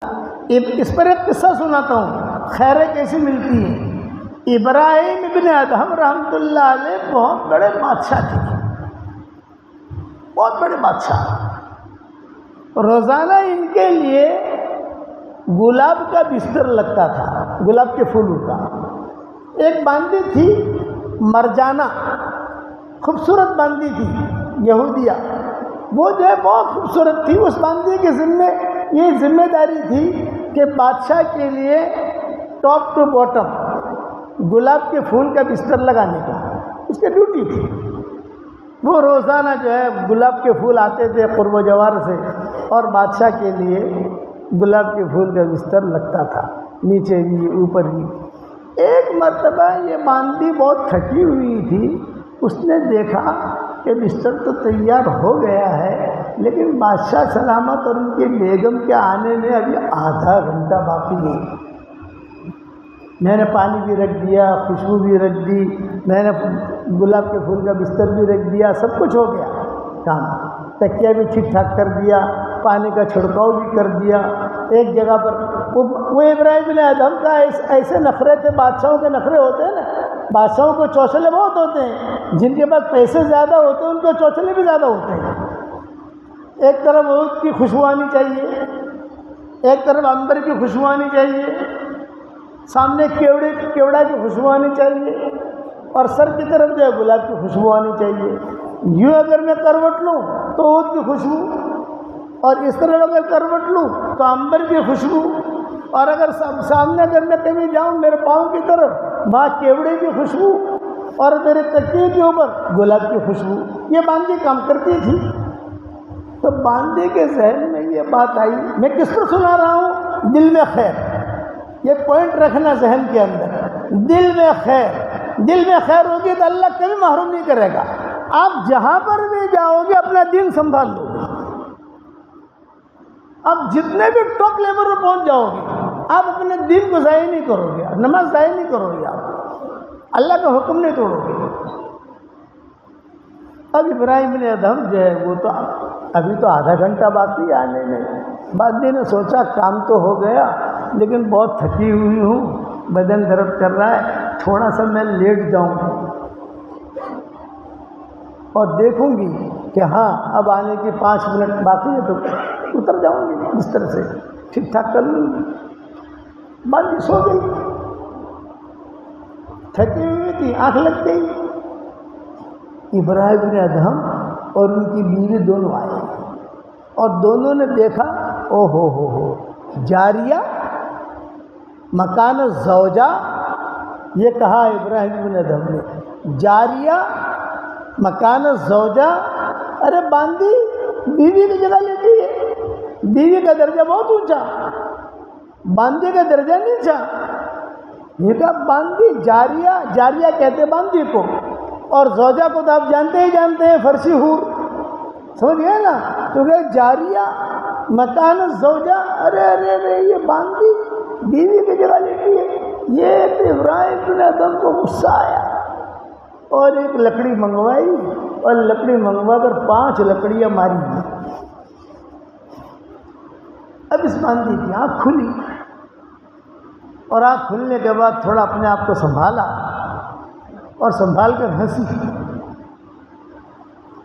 اس پر ایک قصہ سناتا ہوں، خیریں کیسی ملتی ہیں۔ ابراہیم ابن ادہم رحمۃ اللہ علیہ بہت بڑے بادشاہ تھے، بہت بڑے بادشاہ۔ روزانہ ان کے لیے گلاب کا بستر لگتا تھا، گلاب کے پھولوں کا۔ ایک باندی تھی مرجانہ، خوبصورت باندی تھی یہودیہ، وہ جو ہے بہت خوبصورت تھی۔ اس باندی کے ذمے یہ ذمہ داری تھی کہ بادشاہ کے لیے ٹاپ ٹو باٹم گلاب کے پھول کا بستر لگانے کا اس کی ڈیوٹی تھی۔ وہ روزانہ جو ہے گلاب کے پھول آتے تھے قرب و جوار سے، اور بادشاہ کے لیے گلاب کے پھول کا بستر لگتا تھا، نیچے بھی اوپر بھی۔ ایک مرتبہ یہ باندی بہت تھکی ہوئی تھی، اس نے دیکھا کہ بستر تو تیار ہو گیا ہے، لیکن بادشاہ سلامت اور ان کی بیگم کے آنے میں ابھی آدھا گھنٹہ باقی ہے۔ میں نے پانی بھی رکھ دیا، خوشبو بھی رکھ دی، میں نے گلاب کے پھول کا بستر بھی رکھ دیا، سب کچھ ہو گیا کام، تکیہ بھی ٹھیک ٹھاک کر دیا، پانی کا چھڑکاؤ بھی کر دیا۔ ایک جگہ پر وہ ابراہیم بن ادہم کا ایسے نخرے تھے، بادشاہوں کے نخرے ہوتے ہیں نا، بادشاہوں کو چوچلے بہت ہوتے ہیں، جن کے پاس پیسے زیادہ ہوتے ہیں ان کو چوچلے بھی زیادہ ہوتے ہیں۔ ایک طرف عود کی خوشبو آنی چاہیے، ایک طرف عنبر کی خوشبو آنی چاہیے، سامنے کیوڑا کی خوشبو آنی چاہیے، اور سر کی طرف جو ہے گلاب کی خوشبو آنی چاہیے۔ یوں اگر میں کروٹ لوں تو عود کی خوشبو، اور اس طرف اگر کروٹ لوں تو عنبر کی خوشبو، اور اگر سامنے اگر میں کہیں جاؤں میرے پاؤں کی طرف وہاں کیوڑے کی خوشبو، اور میرے تکیے کے اوپر گلاب کی خوشبو۔ یہ باندی کام کرتی تھی۔ تو باندی کے ذہن میں یہ بات آئی، میں کس پر سنا رہا ہوں؟ دل میں خیر، یہ پوائنٹ رکھنا ذہن کے اندر، دل میں خیر، دل میں خیر ہوگی تو اللہ کبھی محروم نہیں کرے گا۔ آپ جہاں پر بھی جاؤ گے اپنا دین سنبھال لو گے، آپ جتنے بھی ٹاپ لیول پر پہنچ جاؤ گے آپ اپنے دین کو ضائع نہیں کرو گے، نماز ضائع نہیں کرو گے، آپ اللہ کا حکم نہیں توڑو گے۔ اب ابراہیم بن ادہم جو ہے وہ تو ابھی تو آدھا گھنٹہ باقی آنے میں، باندی نے سوچا کام تو ہو گیا لیکن بہت تھکی ہوئی ہوں، بدن درد کر رہا ہے، تھوڑا سا میں لیٹ جاؤں اور دیکھوں گی کہ ہاں اب آنے کی 5 منٹ باقی ہے تو اتر جاؤں گی بستر سے، ٹھیک ٹھاک کر لوں گی۔ باندی سو گئی، تھکی ہوئی تھی، آنکھ لگ گئی۔ ابراہیم بن ادہم اور ان کی بیوی دونوں آئے، اور دونوں نے دیکھا، او ہو جاریہ مکان الزوجہ، یہ کہا ابراہیم بن ادہم نے، جاریہ مکان الزوجہ، ارے باندی بیوی کی جگہ لیتی ہے، بیوی کا درجہ بہت اونچا، باندی کا درجہ نیچا۔ یہ کہا باندی، جاریہ کہتے باندی کو، اور زوجہ کو تو آپ جانتے ہیں فرشی حور، سمجھ گئے نا؟ تو کہ جاریہ مکان الزوجہ، ارے یہ باندی بیوی کی جگہ لیتی ہے۔ یہ ابراہیم بن ادہم کو غصہ آیا اور ایک لکڑی منگوائی، اور لکڑی منگوا کر 5 لکڑیاں ماری۔ اب اس باندی کی آنکھ کھلی، اور آنکھ کھلنے کے بعد تھوڑا اپنے آپ کو سنبھالا، اور سنبھال کر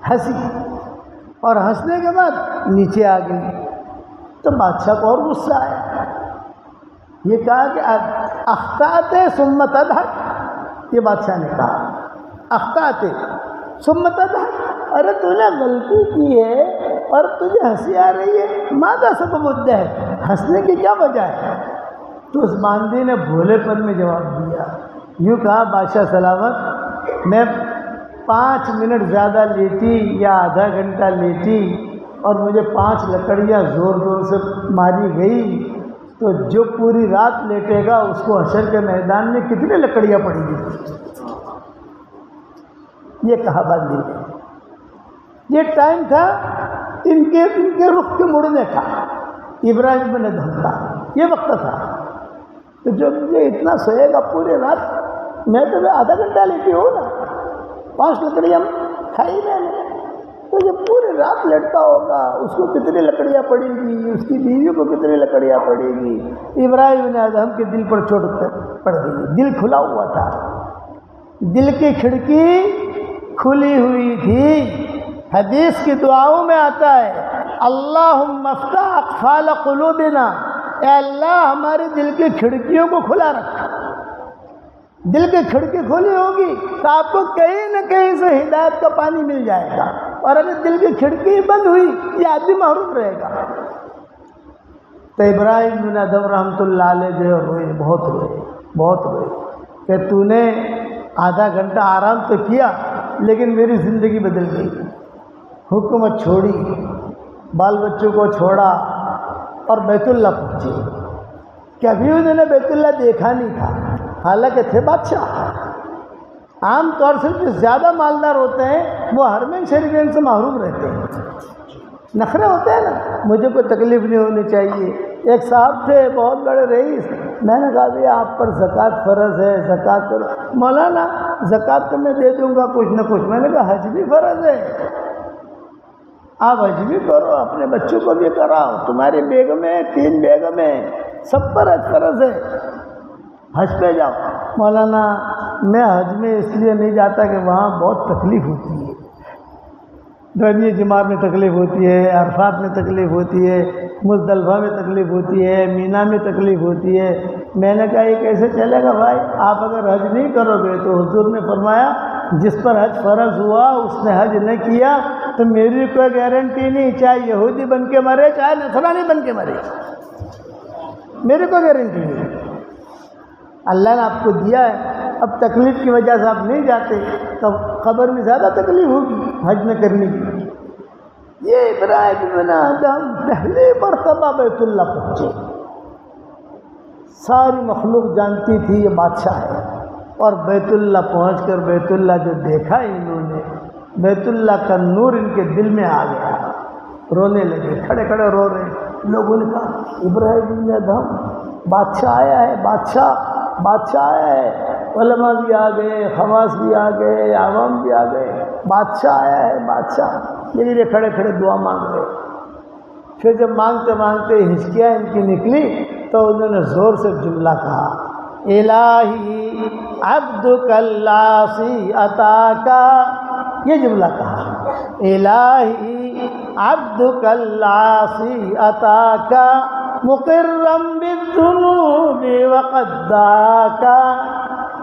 ہنسی، اور ہنسنے کے بعد نیچے آ گئی۔ تو بادشاہ کو اور غصہ آیا، یہ کہا کہ اخطأت ثم تضحک، یہ بادشاہ نے کہا اخطأت ثم تضحک، ارے تو نے غلطی کی ہے اور تجھے ہنسی آ رہی ہے، ماذا سبب الضحک، ہنسنے کی کیا وجہ ہے؟ تو اس باندی نے بھولے پن میں جواب دیا، یوں کہا بادشاہ سلامت، میں 5 منٹ زیادہ لیٹی یا آدھا گھنٹہ لیٹی اور مجھے 5 لکڑیاں زور زور سے ماری گئی، تو جو پوری رات لیٹے گا اس کو حشر کے میدان میں کتنی لکڑیاں پڑیں گی؟ یہ کہا باندی نے۔ یہ ٹائم تھا ان کے رخ کے مڑنے کا، ابراہیم بن ادہم کا یہ وقت تھا۔ تو جو مجھے اتنا سوئے گا پورے رات، میں تو آدھا گھنٹہ لیتی ہوں نا، 5 لکڑیاں کھائی میں نے، تو یہ پوری رات لڑتا ہوگا، اس کو کتنی لکڑیاں پڑے گی، اس کی بیوی کو کتنی لکڑیاں پڑے گی۔ ابراہیم بن ادہم کے دل پر چوٹ پڑ گئی، دل کھلا ہوا تھا، دل کی کھڑکی کھلی ہوئی تھی۔ حدیث کی دعاؤں میں آتا ہے اللہم افتح اقفال قلوبنا، اے اللہ ہمارے دل کی کھڑکیوں کو کھلا رکھ۔ دل کی کھڑکی کھلی ہوگی تو آپ کو کہیں نہ کہیں سے ہدایت کا پانی مل جائے گا، اور اگر دل کی کھڑکی بند ہوئی یہ آدمی محروم رہے گا۔ تو ابراہیم بن ادہم رحمۃ اللہ علیہ جو روئے، بہت روئے کہ تو نے آدھا گھنٹہ آرام تو کیا لیکن میری زندگی بدل گئی، حکومت چھوڑی، بال بچوں کو چھوڑا اور بیت اللہ پہنچے۔ کبھی انہوں نے بیت اللہ دیکھا نہیں تھا، حالانکہ تھے بادشاہ۔ عام طور سے جو زیادہ مالدار ہوتے ہیں وہ حرمین شریفین سے محروم رہتے ہیں، نخرے ہوتے ہیں نا، مجھے کوئی تکلیف نہیں ہونی چاہیے۔ ایک صاحب تھے بہت بڑے رئیس، میں نے کہا بھی آپ پر زکوٰۃ فرض ہے، زکوٰۃ کرو۔ مولانا زکوٰۃ تو میں دے دوں گا کچھ نہ کچھ۔ میں نے کہا حج بھی فرض ہے، آپ حج بھی کرو، اپنے بچوں کو بھی کراؤ، تمہاری بیگمیں 3 بیگمیں، سب پر حج فرض ہے، حج پہ جاؤ۔ مولانا میں حج میں اس لیے نہیں جاتا کہ وہاں بہت تکلیف ہوتی ہے، رمی جمار میں تکلیف ہوتی ہے، عرفات میں تکلیف ہوتی ہے، مزدلفہ میں تکلیف ہوتی ہے، مینا میں تکلیف ہوتی ہے۔ میں نے کہا یہ کیسے چلے گا بھائی، آپ اگر حج نہیں کرو گے تو حضور نے فرمایا جس پر حج فرض ہوا اس نے حج نہ کیا تو میری کوئی گارنٹی نہیں، چاہے یہودی بن کے مرے چاہے نصرانی بن کے مرے، میری کوئی گارنٹی نہیں۔ اللہ نے آپ کو دیا ہے، اب تکلیف کی وجہ سے آپ نہیں جاتے تو قبر میں زیادہ تکلیف ہوگی حج نہ کرنے کی۔ یہ ابراہیم بن ادہم پہلی مرتبہ بیت اللہ پہنچے، ساری مخلوق جانتی تھی یہ بادشاہ ہے، اور بیت اللہ پہنچ کر بیت اللہ جو دیکھا انہوں نے، بیت اللہ کا نور ان کے دل میں آ گیا، رونے لگے، کھڑے کھڑے رو رہے۔ لوگوں نے کہا ابراہیم بن ادہم بادشاہ آیا ہے، بادشاہ آیا ہے۔ علماء بھی آ گئے، خواص بھی آ گئے، عوام بھی آ گئے، بادشاہ آیا ہے بادشاہ۔ لیکن یہ کھڑے کھڑے دعا مانگ رہے۔ پھر جب مانگتے مانگتے ہچکیاں ان کی نکلی تو انہوں نے زور سے جملہ کہا الہی عبدک اللاسی عطاکا، یہ جملہ کہا الہی عبدک اللاسی عطاکا مقرم بالذنوب وقد داکا،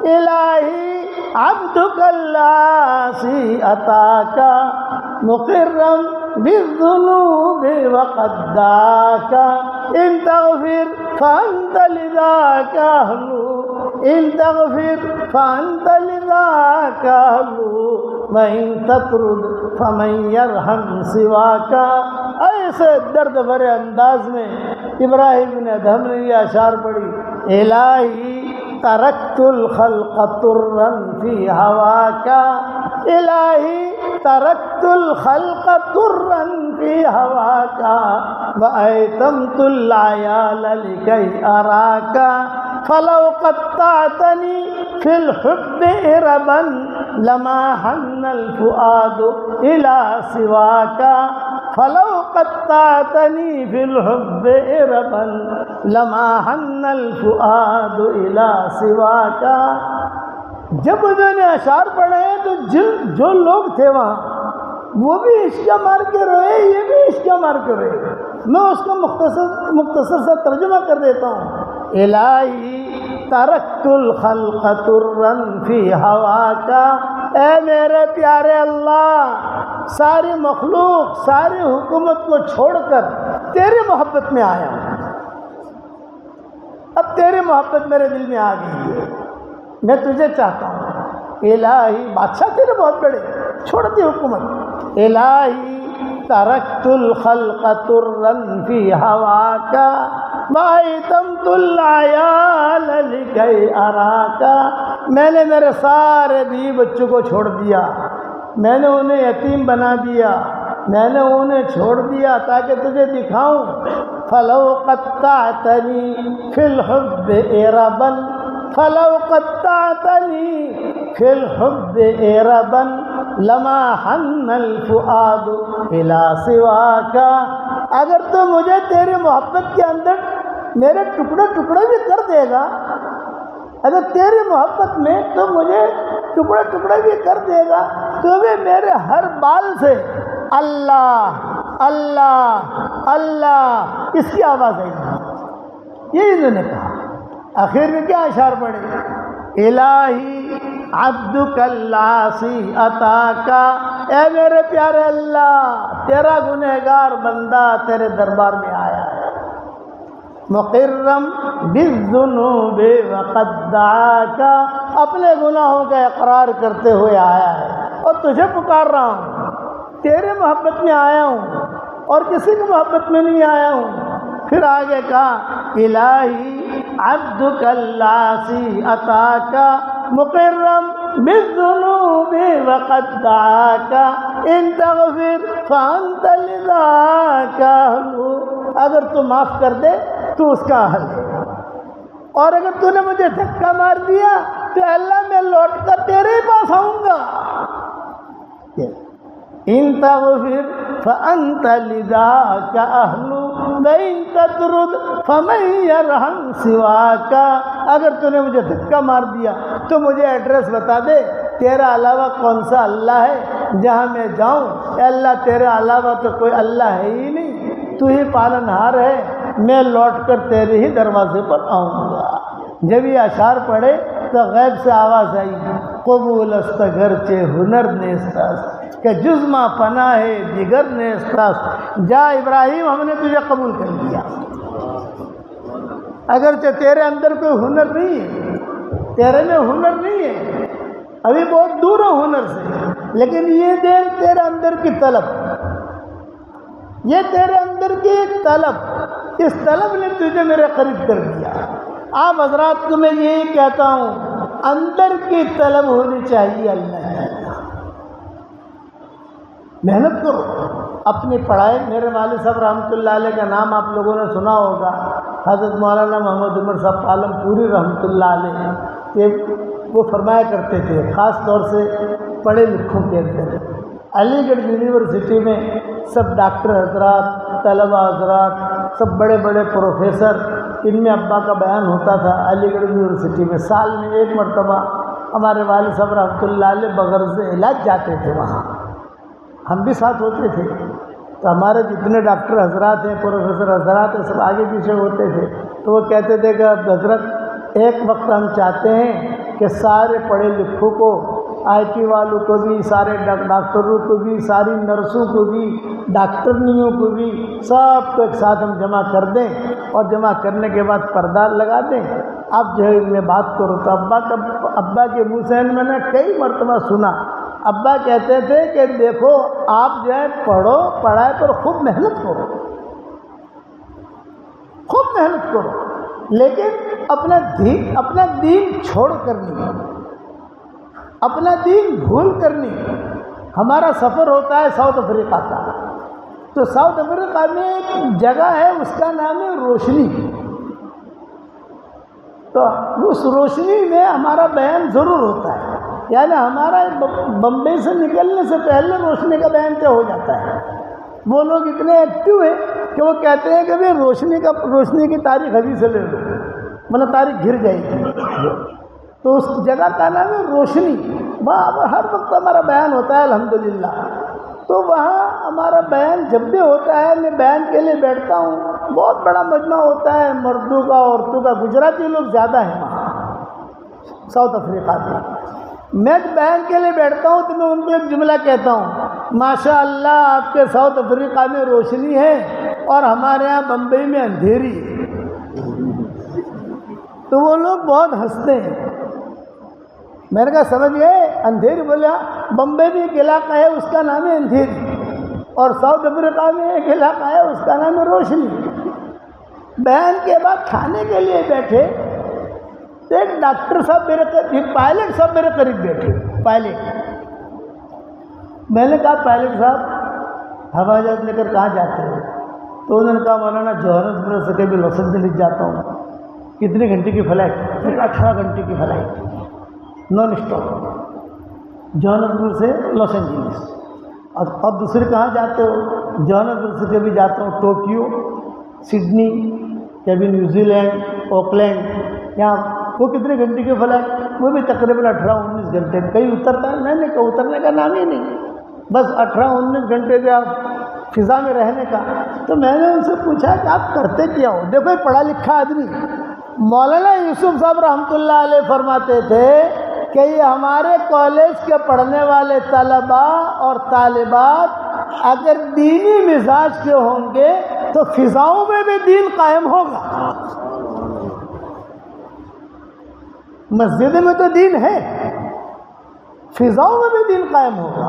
الہی عبدک اللاسی عطاکا مقرم بالذنوب وقد داکا، ان تغفر فانت لذاک اہل، ان تغفر فانت لذاک اہل، وان تطرد فمن یرحم سواک۔ ایسے درد بھرے انداز میں ابراہیم بن ادہم نے یہ اشعار پڑھی الہی ترکت الخلق طرا فی ہواک، الہی ترکت الخلق طرا فی ہواک وایتمت العیال لکی اراک، فلو قطعتنی فی الحب اربا لما حن الفؤاد الی سواک، فلو قطعتنی فی الحب اربا لما حن الفؤاد الی سواک۔ جب انہوں نے اشعار پڑھے تو جو لوگ تھے وہاں وہ بھی عشقہ مار کے روئے، یہ بھی عشقہ مار کے روئے۔ میں اس کو مختصر سا ترجمہ کر دیتا ہوں الہی ترکت الخلق طرا فی ہواک، اے میرے پیارے اللہ ساری مخلوق ساری حکومت کو چھوڑ کر تیری محبت میں آیا ہوں، اب تیری محبت میرے دل میں آ گئی ہے، میں تجھے چاہتا ہوں الہی۔ بادشاہ تیرے بہت بڑے، چھوڑ دی حکومت، الہی ترکت الخلق طرا فی ہواک وایتمت العیال لکی اراک، میں نے میرے سارے بیوی بچوں کو چھوڑ دیا، میں نے انہیں یتیم بنا دیا، میں نے انہیں چھوڑ دیا تاکہ تجھے دکھاؤں۔ فلو قطعتنی فی الحب اربا فلو قطعتنی فی الحب اربا لما حن الفؤاد الی سواک، اگر تو مجھے تیری محبت کے اندر میرے ٹکڑے ٹکڑے بھی کر دے گا، اگر تیری محبت میں تو مجھے ٹکڑے ٹکڑے بھی کر دے گا، تو بھی میرے ہر بال سے اللہ اللہ اللہ اس کی آواز آئی۔ یہ انہوں نے کہا۔ آخر میں کیا اشعار پڑے؟ الہی عبدک العاصی اتاکا، اے میرے پیارے اللہ تیرا گنہگار بندہ تیرے دربار میں آیا ہے، مقرم بالذنوب وقد دعاکا، اپنے گناہوں کا اقرار کرتے ہوئے آیا ہے اور تجھے پکار رہا ہوں، تیرے محبت میں آیا ہوں اور کسی کی محبت میں نہیں آیا ہوں۔ پھر آگے کہا الہی عبدک العاصی اتاکا مقرم بالذنوب وقد دعاکا ان تغفر فانت لذاک اہل، اگر تو معاف کر دے تو اس کا حل ہے، اور اگر تو نے مجھے دھکا مار دیا تو اللہ میں لوٹ کر تیرے ہی پاس آؤں گا۔ ان تغفر فانت لذاک اہل وان تطرد فمن یرحم سواک، اگر تو نے مجھے دھکا مار دیا تو مجھے ایڈریس بتا دے، تیرا علاوہ کون سا اللہ ہے جہاں میں جاؤں؟ اے اللہ تیرے علاوہ تو کوئی اللہ ہے ہی نہیں، تو ہی پالن ہار ہے، میں لوٹ کر تیرے ہی دروازے پر آؤں گا۔ جب یہ اشعار پڑھے تو غیب سے آواز آئی، قبول است گرچہ ہنر نیستاست کہ جزما پناہ دیگر نیستاست، جا ابراہیم ہم نے تجھے قبول کر لیا، اگرچہ تیرے اندر کوئی ہنر نہیں ہے، تیرے میں ہنر نہیں ہے، ابھی بہت دور ہو ہنر سے، لیکن یہ دیکھ تیرے اندر کی طلب، یہ تیرے اندر کی طلب، اس طلب نے تجھے میرے قریب کر دیا۔ آپ حضرات کو میں یہی کہتا ہوں، اندر کی طلب ہونی چاہیے اللہ کی، محنت کرو اپنی پڑھائی۔ میرے والد صاحب رحمۃ اللہ علیہ کا نام آپ لوگوں نے سنا ہوگا، حضرت مولانا محمد عمر صاحب عالم پوری رحمۃ اللہ علیہ، کہ وہ فرمایا کرتے تھے خاص طور سے پڑھے لکھوں کے اندر، علی گڑھ یونیورسٹی میں سب ڈاکٹر حضرات، طلبہ حضرات، سب بڑے بڑے پروفیسر، ان میں ابا کا بیان ہوتا تھا علی گڑھ یونیورسٹی میں۔ سال میں ایک مرتبہ ہمارے والد صاحب رحمۃ اللہ علیہ بغرض علاج جاتے تھے وہاں، ہم بھی ساتھ ہوتے تھے، تو ہمارے جتنے ڈاکٹر حضرات ہیں، پروفیسر حضرات ہیں، سب آگے پیچھے ہوتے تھے، تو وہ کہتے تھے کہ حضرت ایک وقت ہم چاہتے ہیں کہ سارے پڑھے لکھوں کو، آئی ٹی والوں کو بھی، سارے ڈاکٹروں کو بھی، ساری نرسوں کو بھی، ڈاکٹرنیوں کو بھی، سب کو ایک ساتھ ہم جمع کر دیں، اور جمع کرنے کے بعد پردہ لگا دیں۔ اب جو ہے ان میں بات کرو، تو ابا کے منہ سے میں نے کئی مرتبہ سنا، ابا کہتے تھے کہ دیکھو آپ جو ہے پڑھو، پڑھائی پر خوب محنت کرو، خوب محنت کرو، لیکن اپنا دین چھوڑ کر نہیں، اپنا دین بھول کر نہیں۔ ہمارا سفر ہوتا ہے ساؤتھ افریقہ کا، تو ساؤتھ افریقہ میں ایک جگہ ہے اس کا نام ہے روشنی، تو اس روشنی میں ہمارا بیان ضرور ہوتا ہے، یعنی ہمارا بمبئی سے نکلنے سے پہلے روشنی کا بیان طے ہو جاتا ہے۔ وہ لوگ اتنے ایکٹیو ہیں کہ وہ کہتے ہیں کہ بھائی روشنی کی تاریخ ابھی سے لے لو، ورنہ تاریخ گر جائے گی۔ تو اس جگہ کا نام ہے روشنی، وہاں ہر وقت ہمارا بیان ہوتا ہے الحمدللہ۔ تو وہاں ہمارا بیان جب بھی ہوتا ہے، میں بیان کے لیے بیٹھتا ہوں، بہت بڑا مجمع ہوتا ہے مردوں کا عورتوں کا، گجراتی لوگ زیادہ ہیں وہاں ساؤتھ افریقہ میں۔ میں بیان کے لیے بیٹھتا ہوں تو میں ان کو ایک جملہ کہتا ہوں، ماشاء اللہ آپ کے ساؤتھ افریقہ میں روشنی ہے اور ہمارے یہاں بمبئی میں اندھیری ہے۔ تو وہ لوگ بہت ہنستے ہیں، میں نے کہا سمجھ گئے اندھیری؟ بولے بمبئی میں ایک علاقہ ہے اس کا نام ہے اندھیری، اور ساؤتھ افریقہ میں ایک علاقہ ہے اس کا نام ہے روشنی۔ بیان کے بعد کھانے کے لیے بیٹھے تو ایک ڈاکٹر صاحب میرے قریب، ایک پائلٹ صاحب میرے قریب بیٹھے، پائلٹ۔ میں نے کہا پائلٹ صاحب ہوائی جہاز لے کر کہاں جاتے ہو؟ تو انہوں نے کہا مولانا جوہانسبرگ سے کبھی لاس اینجلس جاتا ہوں۔ کتنے گھنٹے کی فلائٹ؟ 18 گھنٹے کی فلائٹ نان اسٹاپ، جوہانسبرگ سے لاس اینجلس. اور دوسرے کہاں جاتے ہو؟ جوہانسبرگ سے کبھی جاتا ہوں ٹوکیو، سڈنی، کبھی نیوزی لینڈ، آکلینڈ. یہاں وہ کتنے گھنٹے کی فلائٹ؟ وہ بھی تقریباً 18-19 گھنٹے. کہیں اترتا ہے نہیں کہ اترنے کا نام ہی نہیں، بس 18-19 گھنٹے کے آپ فضا میں رہنے کا. تو میں نے ان سے پوچھا کہ آپ کرتے کیا ہو؟ دیکھو پڑھا لکھا آدمی مولانا یوسف صاحب رحمۃ اللہ علیہ فرماتے تھے کہ یہ ہمارے کالج کے پڑھنے والے طلباء اور طالبات اگر دینی مزاج کے ہوں گے تو فضاؤں میں بھی دین قائم ہوگا. مسجد میں تو دین ہے، فضاؤں میں بھی دین قائم ہوگا.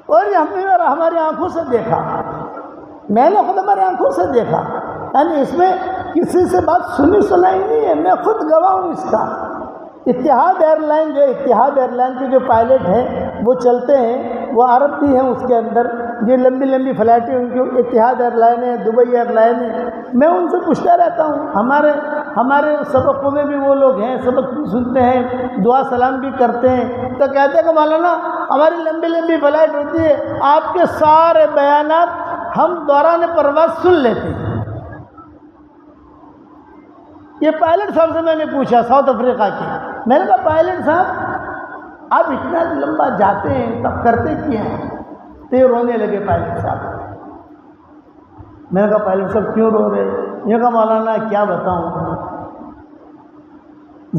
اور یہ ہم نے ہماری آنکھوں سے دیکھا، میں نے خود ہماری آنکھوں سے دیکھا. یعنی اس میں کسی سے بات سنی سنائی نہیں ہے، میں خود گواہ ہوں اس کا. اتحاد ایئر لائن اتحاد ایئر لائن کے جو پائلٹ ہیں وہ چلتے ہیں، وہ عرب بھی ہیں اس کے اندر. یہ لمبی لمبی فلائٹیں ان کی اتحاد ایئر لائن ہے، دبئی ایئر لائن ہے. میں ان سے پوچھتا رہتا ہوں، ہمارے سبقوں میں بھی وہ لوگ ہیں، سبق بھی سنتے ہیں، دعا سلام بھی کرتے ہیں. تو کہتے ہیں کہ مولانا ہماری لمبی لمبی فلائٹ ہوتی ہے، آپ کے سارے بیانات ہم دوران پرواز سن لیتے ہیں. یہ پائلٹ صاحب سے میں نے پوچھا، ساؤتھ افریقہ کے. میں نے کہا پائلٹ صاحب آپ اتنا لمبا جاتے ہیں تب کرتے کیا ہیں؟ تو یہ رونے لگے پائلٹ صاحب. میں نے کہا پائلٹ صاحب کیوں رو رہے؟ یہ کہا مولانا کیا بتاؤں،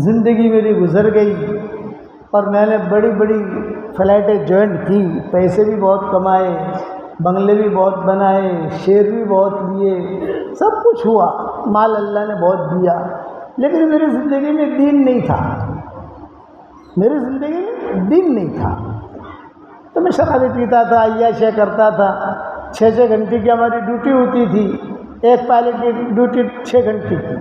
زندگی میری گزر گئی اور میں نے بڑی بڑی فلائٹیں جوائنٹ کی، پیسے بھی بہت کمائے، بنگلے بھی بہت بنائے، شیر بھی بہت لیے، سب کچھ ہوا، مال اللہ نے بہت دیا، لیکن میری زندگی میں دین نہیں تھا. میری زندگی میں دین نہیں تھا. تو میں شرابی پیتا تھا، عیاشیاں کرتا تھا. 6 گھنٹے کی ہماری ڈیوٹی ہوتی تھی. ایک پائلٹ کی ڈیوٹی 6 گھنٹے کی،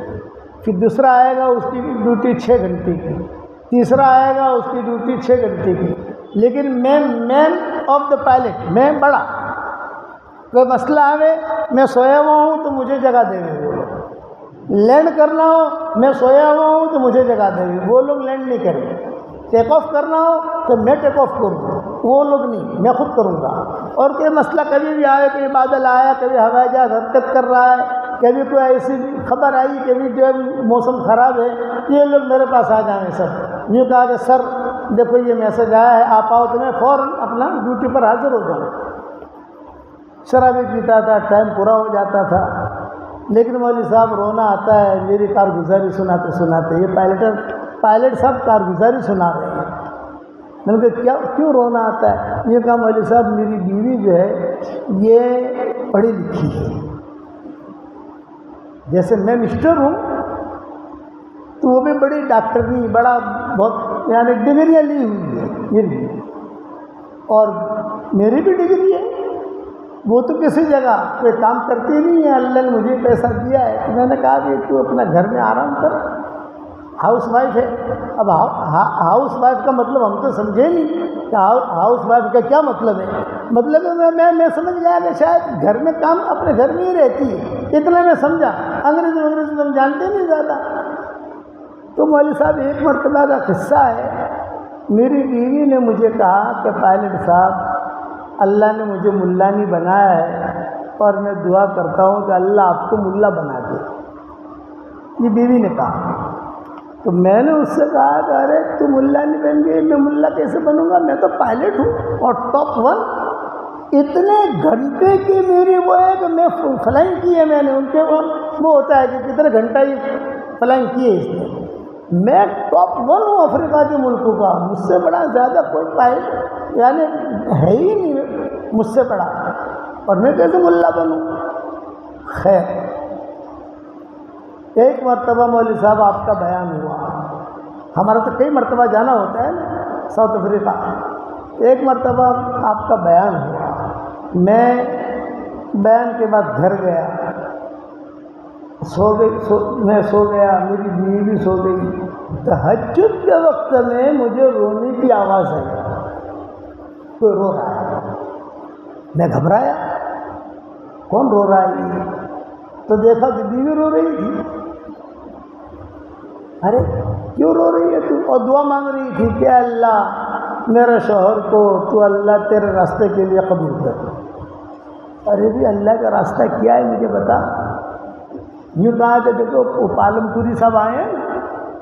پھر دوسرا آئے گا اس کی ڈیوٹی 6 گھنٹے کی، تیسرا آئے گا اس کی ڈیوٹی 6 گھنٹے کی. لیکن میں مین آف دا پائلٹ، میں بڑا. کوئی مسئلہ آئے، میں سویا ہوا ہوں تو مجھے جگہ دے گے. لینڈ کرنا ہو میں سویا ہوا ہوں تو مجھے جگہ دے گے، وہ لوگ لینڈ نہیں کریں گے. ٹیک آف کرنا ہو تو میں ٹیک آف کروں، وہ لوگ نہیں، میں خود کروں گا. اور کوئی مسئلہ کبھی بھی آئے، کبھی بادل آیا، کبھی ہوائی جہاز حرکت کر رہا ہے، کبھی کوئی ایسی خبر آئی، کبھی جو موسم خراب ہے، یہ لوگ میرے پاس آ جائیں سب. یہ کہا کہ سر دیکھو یہ میسج آیا ہے، آپ آؤ تو میں فوراً اپنا ڈیوٹی پر حاضر ہو جاؤں. شرابی پیتا تھا، ٹائم پورا ہو جاتا تھا. لیکن مولوی صاحب رونا آتا ہے میری کارگزاری سناتے سناتے. یہ پائلٹ صاحب کارگزاری سنا رہے ہیں. میں نے کہا کیوں رونا آتا ہے؟ یہ کہا مولوی صاحب میری بیوی جو ہے یہ پڑھی لکھی ہے، جیسے میں مسٹر ہوں تو وہ بھی بڑی ڈاکٹرنی، بڑا بہت یعنی ڈگریاں لی ہوئی ہے یہ، اور میری بھی ڈگری ہے. وہ تو کسی جگہ کوئی کام کرتی نہیں ہے، اللہ نے مجھے پیسہ دیا ہے. تو میں نے کہا کہ تو اپنا گھر میں آرام کر، ہاؤس وائف ہے. اب ہاؤس وائف کا مطلب ہم تو سمجھے نہیں کہ ہاؤس وائف کا کیا مطلب ہے. مطلب میں سمجھ گیا کہ شاید گھر میں کام اپنے گھر میں ہی رہتی ہے، اتنا میں سمجھا. انگریزی تو ہم جانتے نہیں زیادہ. تو مولوی صاحب ایک مرتبہ کا قصہ ہے، میری بیوی نے مجھے کہا کہ پائلٹ صاحب اللہ نے مجھے ملا نہیں بنایا ہے اور میں دعا کرتا ہوں کہ اللہ آپ کو ملا بنا دے. یہ بیوی نے کہا. تو میں نے اس سے کہا کہ ارے تو ملا نہیں بن گئی، میں ملا کیسے بنوں گا؟ میں تو پائلٹ ہوں اور ٹاپ 1. اتنے گھنٹے کی میری وہ ہے کہ میں فلائنگ کی ہے، میں نے ان کے وہ ہوتا ہے کہ کتنے گھنٹہ یہ فلائنگ کی ہے اس نے. میں ٹاپ 1 ہوں افریقہ کے ملکوں کا، مجھ سے بڑا زیادہ کوئی پائلٹ یعنی ہے ہی نہیں مجھ سے بڑا، اور میں کیسے ملا بنوں؟ خیر ایک مرتبہ مولوی صاحب آپ کا بیان ہوا. ہمارا تو کئی مرتبہ جانا ہوتا ہے نا ساؤتھ افریقہ. ایک مرتبہ آپ کا بیان ہوا، میں بیان کے بعد گھر گیا، میں سو گیا، میری بیوی بھی سو گئی. تہجد کے وقت میں مجھے رونے کی آواز آئی، کوئی رو رہا ہے. میں گھبرایا، کون رو رہا ہے؟ تو دیکھا کہ بیوی رو رہی تھی. ارے کیوں رو رہی ہے تو؟ اور دعا مانگ رہی تھی کہ اللہ میرے شوہر کو تو اللہ تیرے راستے کے لیے قبول کر۔ ارے بھی اللہ کا راستہ کیا ہے مجھے بتا۔ یوں کہا کہ دیکھو وہ پالن پوری صاحب آئے ہیں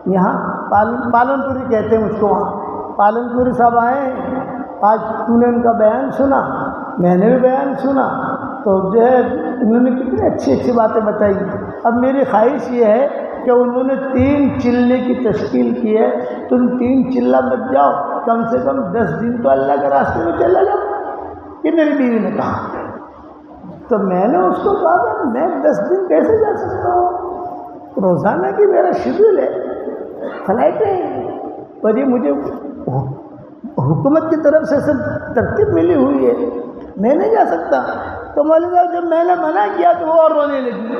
یہاں، پالن پوری کہتے ہیں مجھ کو، وہاں پالن پوری صاحب آئے ہیں، آج تو نے ان کا بیان سنا، میں نے بھی بیان سنا، تو جو ہے انہوں نے کتنی اچھی اچھی باتیں بتائی۔ اب میری خواہش یہ ہے کہ انہوں نے 3 چلے کی تشکیل کی ہے، تم 3 چلہ مت جاؤ، کم سے کم 10 دن تو اللہ کے راستے میں چلا جاؤ، یہ میری بیوی نے کہا۔ تو میں نے اس کو کہا کہ میں 10 دن کیسے جا سکتا ہوں، روزانہ کی میرا شیڈول ہے، فلائٹیں، اور یہ مجھے حکومت کی طرف سے سب ترتیب ملی ہوئی ہے، میں نہیں جا سکتا۔ تو مولوی صاحب جب میں نے منع کیا تو وہ اور رونے لگی۔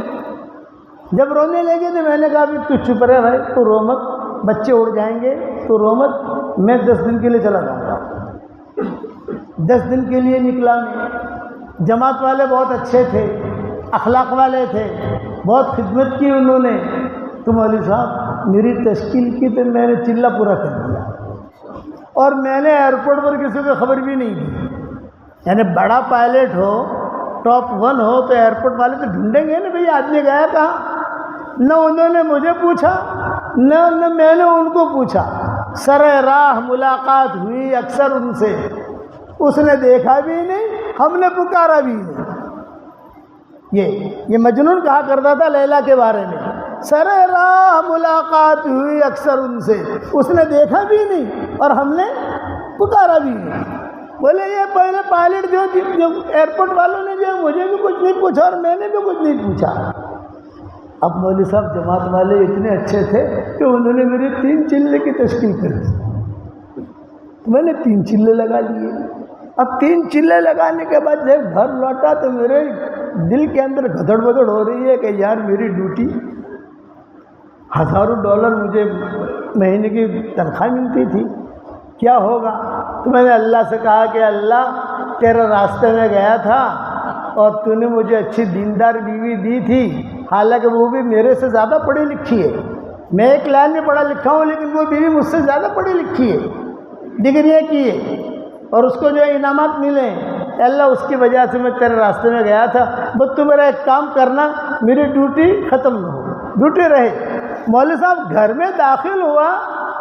جب رونے لگے تو میں نے کہا بھی تو چپ رہے بھائی، تو رو مت، بچے اڑ جائیں گے، تو رو مت، میں 10 دن کے لیے چلا جاؤں گا۔ 10 دن کے لیے نکلا میں۔ جماعت والے بہت اچھے تھے، اخلاق والے تھے، بہت خدمت کی انہوں نے۔ تو مولوی صاحب میری تشکیل کی تو میں نے چلہ پورا کر دیا، اور میں نے ایئرپورٹ پر کسی کو خبر بھی نہیں دی۔ یعنی بڑا پائلٹ ہو، ٹاپ 1 ہو، تو ایئرپورٹ والے تو ڈھونڈیں گے نا بھئی آدمی گیا کہاں۔ نہ انہوں نے مجھے پوچھا، نہ میں نے ان کو پوچھا۔ سر راہ ملاقات ہوئی اکثر ان سے، اس نے دیکھا بھی نہیں، ہم نے پکارا بھی نہیں۔ یہ مجنون کہا کرتا تھا لیلا کے بارے میں، سر راہ ملاقات ہوئی اکثر ان سے، اس نے دیکھا بھی نہیں اور ہم نے پکارا بھی نہیں۔ بولے یہ پہلے پائلٹ جو ایئرپورٹ والوں نے جو مجھے بھی کچھ نہیں پوچھا اور میں نے بھی کچھ نہیں پوچھا۔ اب مولوی صاحب جماعت والے اتنے اچھے تھے کہ انہوں نے میری 3 چلے کی تشکیل کر دی، میں نے 3 چلے لگا لیے۔ اب 3 چلے لگانے کے بعد جب گھر لوٹا تو میرے دل کے اندر گھدڑ بدڑ ہو رہی ہے کہ یار میری ڈیوٹی، ہزاروں ڈالر مجھے مہینے کی تنخواہ ملتی تھی، کیا ہوگا؟ تو میں نے اللہ سے کہا کہ اللہ تیرے راستے میں گیا تھا اور تو نے مجھے اچھی دیندار بیوی دی تھی، حالانکہ وہ بھی میرے سے زیادہ پڑھی لکھی ہے، میں ایک لائن میں پڑھا لکھا ہوں لیکن وہ بیوی مجھ سے زیادہ پڑھی لکھی ہے، ڈگریاں کی ہے، اور اس کو جو انعامات ملے ہیں، اللہ اس کی وجہ سے میں تیرے راستے میں گیا تھا، بس تو میرا ایک کام کرنا، میری ڈیوٹی ختم نہ ہو، ڈیوٹی رہے۔ مولوی صاحب گھر میں داخل ہوا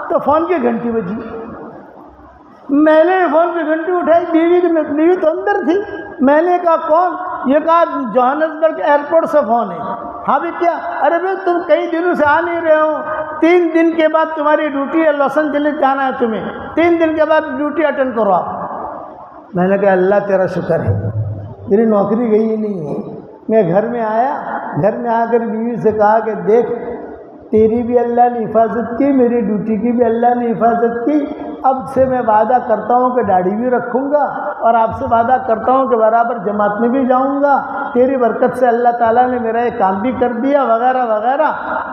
تو فون کی گھنٹی بجی، میں نے فون کی گھنٹی اٹھائی، بیوی تو اندر تھی، میں نے کہا کون؟ یہ کہا جوہانسبرگ ایئرپورٹ سے فون ہے۔ ہاں بھی کیا؟ ارے بھائی تم کئی دنوں سے آ نہیں رہے ہو، 3 دن کے بعد تمہاری ڈیوٹی ہے، لاس اینجلس جانا ہے تمہیں، 3 دن کے بعد ڈیوٹی اٹینڈ کرو آپ۔ میں نے کہا اللہ تیرا شکر ہے، میری نوکری گئی ہی نہیں ہے۔ میں گھر میں آیا، گھر میں آ کر بیوی سے کہا کہ دیکھ تیری بھی اللہ نے حفاظت کی، میری ڈیوٹی کی بھی اللہ نے حفاظت کی، اب سے میں وعدہ کرتا ہوں کہ داڑھی بھی رکھوں گا اور آپ سے وعدہ کرتا ہوں کہ برابر جماعت میں بھی جاؤں گا، تیری برکت سے اللہ تعالیٰ نے میرا یہ کام بھی کر دیا وغیرہ وغیرہ۔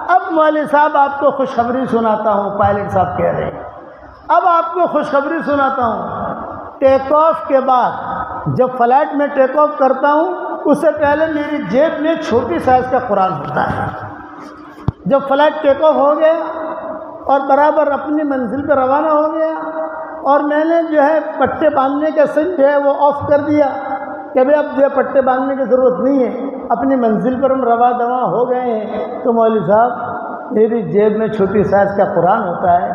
اب مولوی صاحب آپ کو خوشخبری سناتا ہوں، پائلٹ صاحب کہہ رہے ہیں، اب آپ کو خوشخبری سناتا ہوں، ٹیک آف کے بعد جب فلائٹ میں ٹیک آف کرتا ہوں اس سے پہلے میری جیب میں چھوٹی سائز کا قرآن ہوتا ہے۔ جب فلائٹ ٹیک آف ہو گیا اور برابر اپنی منزل پہ روانہ ہو گیا اور میں نے جو ہے پٹے باندھنے کا سن جو ہے وہ آف کر دیا کہ بھائی اب جو ہے پٹے باندھنے کی ضرورت نہیں ہے، اپنی منزل پر ہم رواں دواں ہو گئے ہیں، تو مولوی صاحب میری جیب میں چھوٹی سائز کا قرآن ہوتا ہے،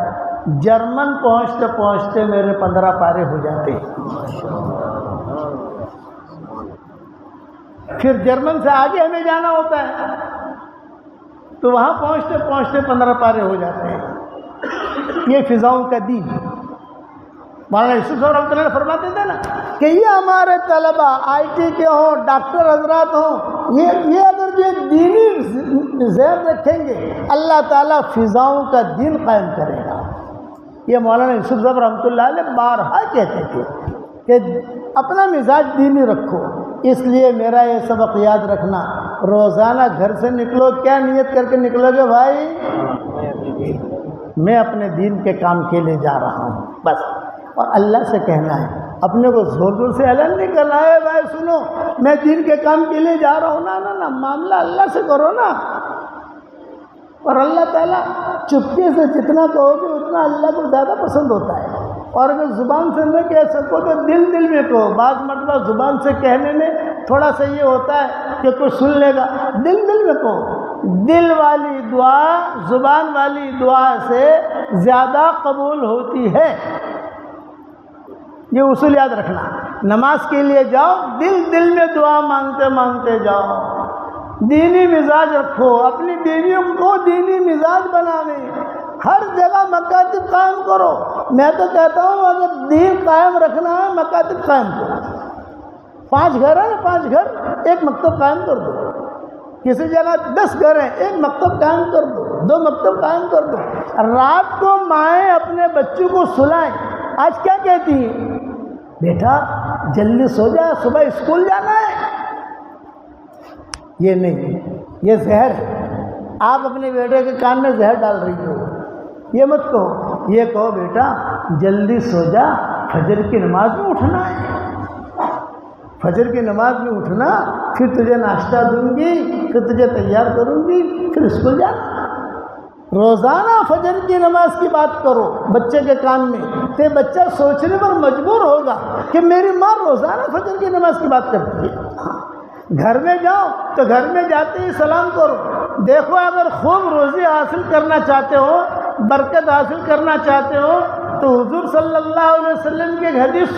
جرمن پہنچتے پہنچتے میرے 15 پارے ہو جاتے ہیں۔ پھر جرمن سے آگے ہمیں جانا ہوتا ہے تو وہاں پہنچتے پہنچتے 15 پارے ہو جاتے ہیں۔ یہ فضاؤں کا دین مولانا یوسف صاحب رحمۃ اللہ فرماتے تھے نا کہ یہ ہمارے طلبہ آئی ٹی کے ہوں، ڈاکٹر حضرات ہوں، یہ اگر یہ دینی ذہن رکھیں گے اللہ تعالیٰ فضاؤں کا دین قائم کرے گا۔ یہ مولانا یوسف صاحب رحمۃ اللہ علیہ بارہا کہتے تھے کہ اپنا مزاج دینی رکھو۔ اس لیے میرا یہ سبق یاد رکھنا، روزانہ گھر سے نکلو، کیا نیت کر کے نکلو گے بھائی؟ میں اپنے دین کے کام کے لیے جا رہا ہوں بس، اور اللہ سے کہنا ہے، اپنے کو زور زور سے اعلان نہیں کرنا ہے بھائی سنو میں دین کے کام کے لیے جا رہا ہوں، نا معاملہ اللہ سے کرو نا۔ اور اللہ تعالیٰ چپکے سے جتنا کہو گے اتنا اللہ کو زیادہ پسند ہوتا ہے. اور اگر زبان سے نہ کہہ سکو تو دل میں کہو. بعض مرتبہ زبان سے کہنے میں تھوڑا سا یہ ہوتا ہے کہ کوئی سن لے گا، دل میں کہو. دل والی دعا زبان والی دعا سے زیادہ قبول ہوتی ہے. یہ اصول یاد رکھنا. نماز کے لیے جاؤ، دل میں دعا مانگتے جاؤ. دینی مزاج رکھو، اپنی بیویوں کو دینی مزاج بنانے. ہر جگہ مکاتب قائم کرو. میں تو کہتا ہوں اگر دین قائم رکھنا ہے مکاتب قائم کرو. 5 گھر ہیں نا، 5 گھر، ایک مکتب قائم کر دو. کسی جگہ 10 گھر ہیں، ایک مکتب قائم کر دو، 2 مکتب قائم کر دو. رات کو مائیں اپنے بچوں کو سلائیں. آج کیا کہتی ہیں؟ بیٹا جلدی سو جا، صبح اسکول جانا ہے. یہ نہیں، یہ زہر ہے. آپ اپنے بیٹے کے کان میں زہر ڈال رہی ہو. یہ مت کہو، یہ کہو بیٹا جلدی سو جا، فجر کی نماز میں اٹھنا ہے. فجر کی نماز میں اٹھنا، پھر تجھے ناشتہ دوں گی، پھر تجھے تیار کروں گی، پھر اسکول جانا. روزانہ فجر کی نماز کی بات کرو بچے کے کان میں، تو بچہ سوچنے پر مجبور ہوگا کہ میری ماں روزانہ فجر کی نماز کی بات کرتی ہے. گھر میں جاؤ تو گھر میں جاتے ہی سلام کرو. دیکھو اگر خوب روزی حاصل کرنا چاہتے ہو، برکت حاصل کرنا چاہتے ہو تو حضور صلی اللہ علیہ وسلم کی ایک حدیث